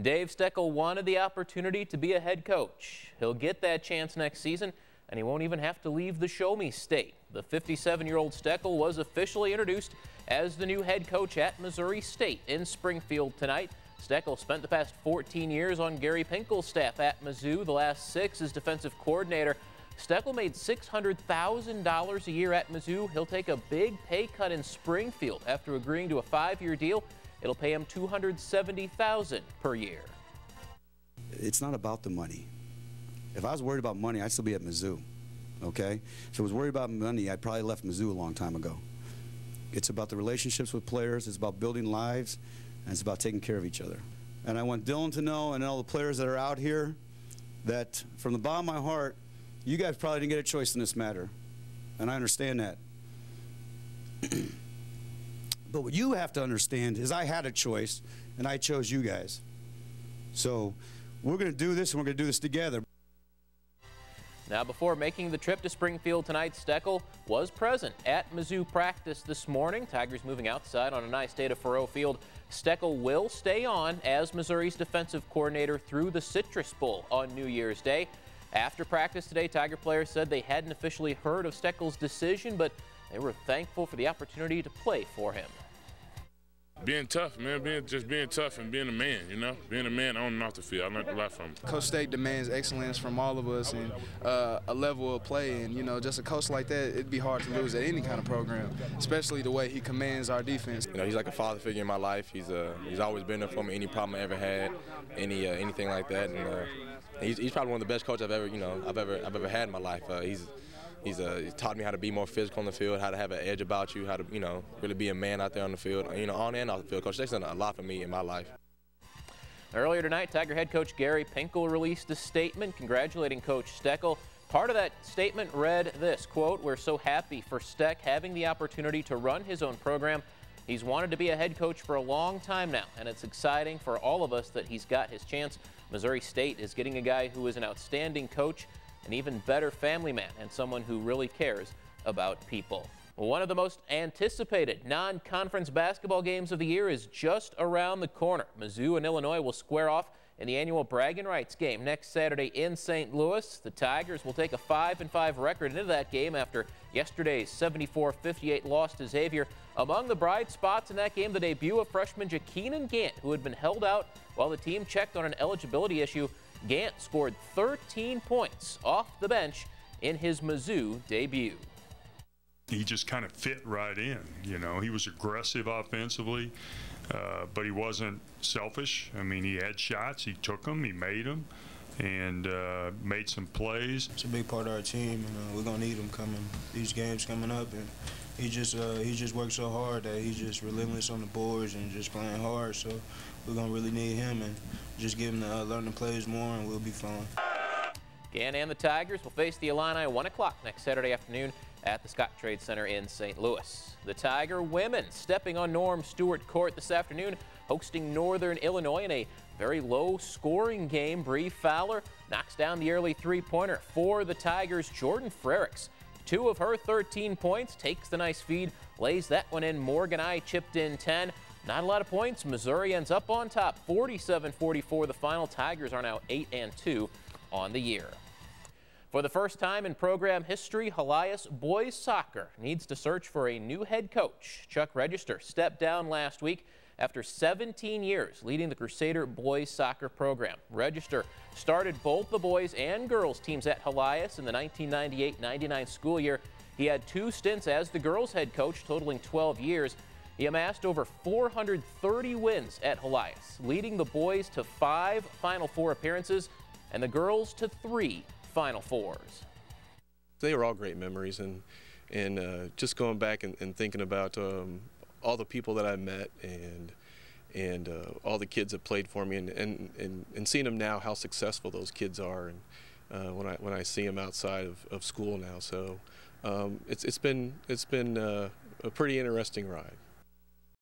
Dave Steckel wanted the opportunity to be a head coach. He'll get that chance next season, and he won't even have to leave the show-me state. The 57-year-old Steckel was officially introduced as the new head coach at Missouri State in Springfield tonight. Steckel spent the past 14 years on Gary Pinkel's staff at Mizzou, the last 6 as defensive coordinator. Steckel made $600,000 a year at Mizzou. He'll take a big pay cut in Springfield after agreeing to a 5-year deal. It'll pay him $270,000 per year. It's not about the money. If I was worried about money, I'd still be at Mizzou, okay? If I was worried about money, I'd probably left Mizzou a long time ago. It's about the relationships with players, it's about building lives, and it's about taking care of each other. And I want Dylan to know, and all the players that are out here, that from the bottom of my heart, you guys probably didn't get a choice in this matter, and I understand that. But what you have to understand is I had a choice, and I chose you guys. So we're going to do this, and we're going to do this together. Now, before making the trip to Springfield tonight, Steckel was present at Mizzou practice this morning. Tigers moving outside on a nice day to Faurot Field. Steckel will stay on as Missouri's defensive coordinator through the Citrus Bowl on New Year's Day. After practice today, Tiger players said they hadn't officially heard of Steckel's decision, but they were thankful for the opportunity to play for him. Being tough, man, being tough and being a man, you know, being a man on and off the field. I learned a lot from him. Coach State demands excellence from all of us and a level of play, and, you know, just a coach like that, it'd be hard to lose at any kind of program, especially the way he commands our defense. You know, he's like a father figure in my life. He's always been there for me, any problem I ever had, anything like that, and he's probably one of the best coaches I've ever had in my life. He's taught me how to be more physical on the field, how to have an edge about you, how to, you know, really be a man out there on the field, you know, on and off the field. Coach Steck's done a lot for me in my life. Earlier tonight, Tiger head coach Gary Pinkel released a statement congratulating Coach Steckel. Part of that statement read this, quote, "We're so happy for Steck having the opportunity to run his own program. He's wanted to be a head coach for a long time now, and it's exciting for all of us that he's got his chance. Missouri State is getting a guy who is an outstanding coach, an even better family man, and someone who really cares about people." One of the most anticipated non-conference basketball games of the year is just around the corner. Mizzou and Illinois will square off in the annual bragging rights game next Saturday in St. Louis. The Tigers will take a 5-5 record into that game after yesterday's 74-58 loss to Xavier. Among the bright spots in that game, the debut of freshman Jakeenan Gant, who had been held out while the team checked on an eligibility issue. Gant scored 13 points off the bench in his Mizzou debut. He just kind of fit right in, you know. He was aggressive offensively, but he wasn't selfish. I mean, he had shots, he took them, he made them, and made some plays. It's a big part of our team, and we're gonna need him these games coming up. And he just worked so hard that he's just relentless on the boards and just playing hard. So we're gonna really need him and just give him to learn the plays more, and we'll be fine. Gant and the Tigers will face the Illini at 1 o'clock next Saturday afternoon at the Scott Trade Center in St. Louis. The Tiger women stepping on Norm Stewart Court this afternoon, hosting Northern Illinois in a very low-scoring game. Bree Fowler knocks down the early three-pointer for the Tigers. Jordan Frericks, 2 of her 13 points, takes the nice feed, lays that one in. Morgan I chipped in 10. Not a lot of points. Missouri ends up on top, 47-44. The final. Tigers are now 8-2 on the year. For the first time in program history, Helias boys soccer needs to search for a new head coach. Chuck Register stepped down last week after 17 years leading the Crusader boys soccer program. Register started both the boys and girls teams at Helias in the 1998-99 school year. He had 2 stints as the girls head coach, totaling 12 years. He amassed over 430 wins at Helias, leading the boys to 5 Final Four appearances and the girls to 3 Final Fours. They were all great memories, and just going back and thinking about all the people that I met and all the kids that played for me, and seeing them now, how successful those kids are, and when I see them outside of school now. So it's been a pretty interesting ride.